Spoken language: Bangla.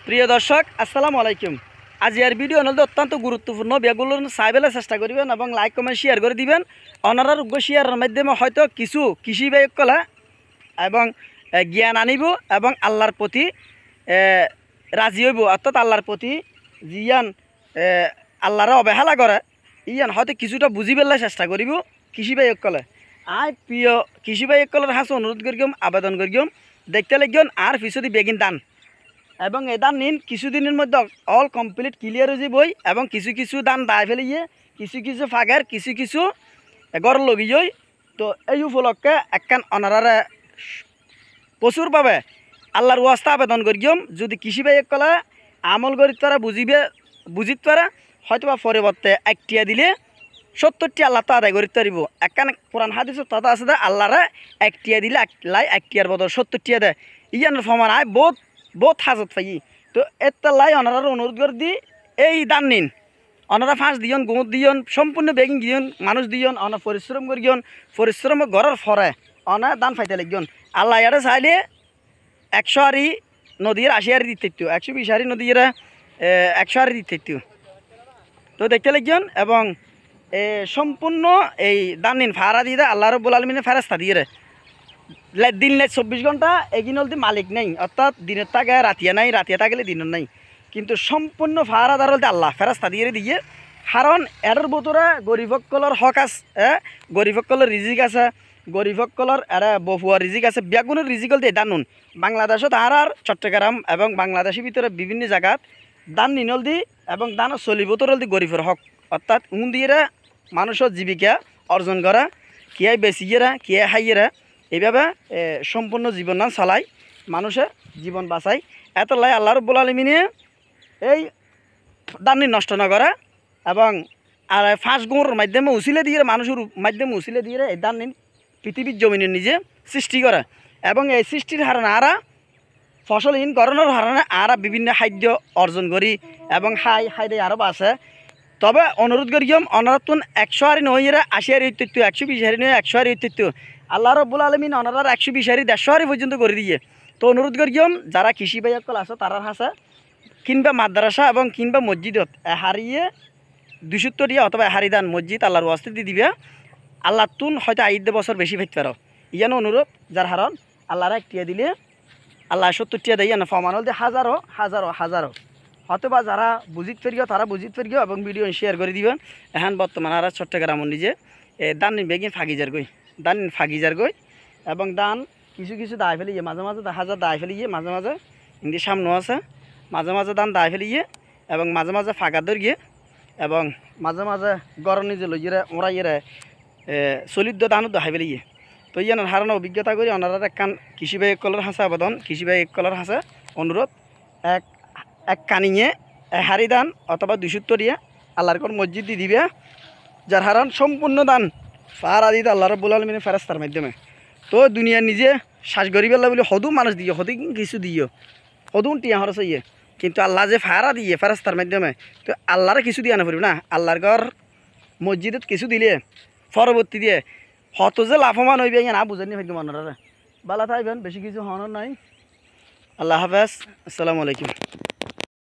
প্রিয় দর্শক আসসালামু আলাইকুম। আজ এর ভিডিও হল অত্যন্ত গুরুত্বপূর্ণ। বেগুলো চাইবেলে চেষ্টা করবেন এবং লাইক কমেন্ট শেয়ার করে দিবেন। অনারার উগ্র শেয়ারের মাধ্যমে হয়তো কিছু কৃষি ব্যয় কলা এবং জ্ঞান আনিব এবং আল্লাহর প্রতি রাজি হইব, অর্থাৎ আল্লাহর প্রতি জিয়ান আল্লাহরে অবহেলা করে ইয়ান হয়তো কিছুটা বুঝি পেলে চেষ্টা করিব কৃষি ব্যয় কলে। আই প্রিয় কৃষি ব্যয় কলের হাসে অনুরোধ করিম, আবেদন করিম, দেখতে লাগিন আর পিছদি বেগিন দান এবং এই দান নিন কিছুদিনের মধ্যে অল কমপ্লিট ক্লিয়ার হয়ে যাবই এবং কিছু কিছু দান দায় ফেলিয়ে কিছু কিছু ফাগের কিছু কিছু গড় লগিয়ে। তো এই উপলক্ষে একখান অনারারে প্রচুরভাবে আল্লাহর ওয়াস্তা আবেদন করিম, যদি কৃষি ব্যয় কলে আমল করি তারা বুঝিত পারা হয়তো বা পরিবর্তে একটিয়া দিলে 70টি আল্লাহ তো আদায় করতে পারিব। একখান কোরআন হাদিস তথা আছে দে আল্লাহরে একটিয়া দিলে একটিয়ার বদল 70টিয়া দেয় ইয়ানোর ফমান আয় বহুত হাজত পাই। তো এত লাই অনারার অনুরোধ করে দি এই দান নিন, অনারা ফাঁস দিয়ন গোঁত দিয়ন সম্পূর্ণ বেগিং দিয়ন মানুষ দিয়ন অনা পরিশ্রম করিয়ন পরিশ্রম ঘরের ফরে অনা দান ফাইতে লাগিয়ন। আল্লাহ ইয়ারে চাইলে 100 আরি নদীর 80 আরি দিতে 120 আরি নদীর 100 আরি দিতে। তো দেখতে লাগিয়ন এবং সম্পূর্ণ এই দান নিন ফাড়া দিয়ে আল্লাহ রব্বুল আলমিনের ফেরেস্তা দিয়ে দিন 24 ঘন্টা এগিন হলতে মালিক নেই, অর্থাৎ দিনের থাকে রাতিয়া নাই, রাতিয়া থাকলে দিনের নাই, কিন্তু সম্পূর্ণ ফাড়াদার হলতে আল্লাহ ফেরাস্তা দিয়ে কারণ এর ভিতরে গরিবসকলের হক আছে, গরিবসকলের রিজিক আছে, গরিবসকলের এরা বহুয়া রিজিক আছে, বেগুনের রিজিক হলতে দান নুন বাংলাদেশত আর চট্টগ্রাম এবং বাংলাদেশের ভিতরে বিভিন্ন জায়গাত দান নিনল দি এবং দান চলিবতর হলতে গরিবের হক, অর্থাৎ উন দিয়ে মানুষের জীবিকা অর্জন করা কিয়ে বেচিয়েরা কিয়ে হাইয়েরা এইভাবে সম্পূর্ণ জীবন নাম চালায় মানুষের জীবন বাঁচায়। এত লাই আল্লাহ রব্বুল আলমিনে এই দানি নষ্ট না করা এবং আর ফাঁস গুঁড়োর মাধ্যমে উচিলে দিয়ে মানুষের মাধ্যমে উচিলে দিয়ে এই দানি পৃথিবীর জমিনের নিজে সৃষ্টি করা এবং এই সৃষ্টির হারানে আরা ফসলহীন করণের হারানে আরা বিভিন্ন খাদ্য অর্জন করি এবং হাইদে আরও আছে। তবে অনুরোধ করিম অনারতুন 100 আরি নইরা 80 আরি হইতে 120 আরি নয় 100 আরি হইতে আল্লাহ রব্বুল আলমিন অনারার 120 আরি 150 আরি পর্যন্ত করে দিয়ে। তো অনুরোধ করিম যারা কৃষি ব্যয়কল আছে তারার হাসা কিংবা মাদ্রাসা এবং কিংবা মসজিদত হারিয়ে 270 টিয়া অথবা হারিদান মসজিদ আল্লাহর ওয়াস্তে দিয়ে দিবে। আল্লাহ তুন হয়তো 8 বছর বেশি ফেরতে পারো ইয়ানো অনুরোধ যার হারণ আল্লাহরা একটিয়া দিলে আল্লাহ 70টিয়া দেয় না ফমান হল হাজারো হাজারো হাজারো হয়তো বা যারা বুঝিত ফেরিও তারা বুঝিত ফেরিও এবং ভিডিও শেয়ার করে দিবেন। এখন বর্তমান আর চট্টগ্রাম নিজে দান বেগিন ফাগিজার গই এবং দান কিছু কিছু দায় ফেলিয়ে মাঝে মাঝে হাজার দায় ফেলিয়ে মাঝে মাঝে ইন্দি সামনে আছে মাঝে মাঝে দান দায় ফেলিয়ে এবং মাঝে মাঝে ফাঁকা ধরিয়ে এবং মাঝে মাঝে গরম নিজে লইয়ে ওরাইয়ে চলিত দানও দেখাই ফেলিয়ে। তো ইয়ানোর হারানো অভিজ্ঞতা করি ওনারা একখান কৃষি ব্যয় কলের হাসা আবেদন কৃষি ব্যয় কলের হাসা অনুরোধ এক কানিয়ে হারি দান অথবা 270 টিয়া আল্লাহর কোন মসজিদ দিয়ে দিবে যার হারান সম্পূর্ণ দান ফার আদি আল্লাহ রব্বুল আলমিনের ফেরেস্তার মাধ্যমে। তো দুনিয়ার নিজে শ্বাস গরিবেল্লা বলে সদু মানুষ দিয়ে সদু কিছু দিও সদুন টিয়া খরচ হইয়ে, কিন্তু আল্লাহ যে ফারা দিয়ে ফেরেস্তার মাধ্যমে তো আল্লাহরে কিছু দিয়ে আনা পড়বে না। আল্লাহর ঘর মসজিদত কিছু দিলে পরবর্তী দিয়ে হত যে লাভবান হইবে না বুঝেনি হয়তো মানুষরা বালা থাকবেন, বেশি কিছু হওয়ার নাই। আল্লাহ হাফেজ, আসসালামু আলাইকুম।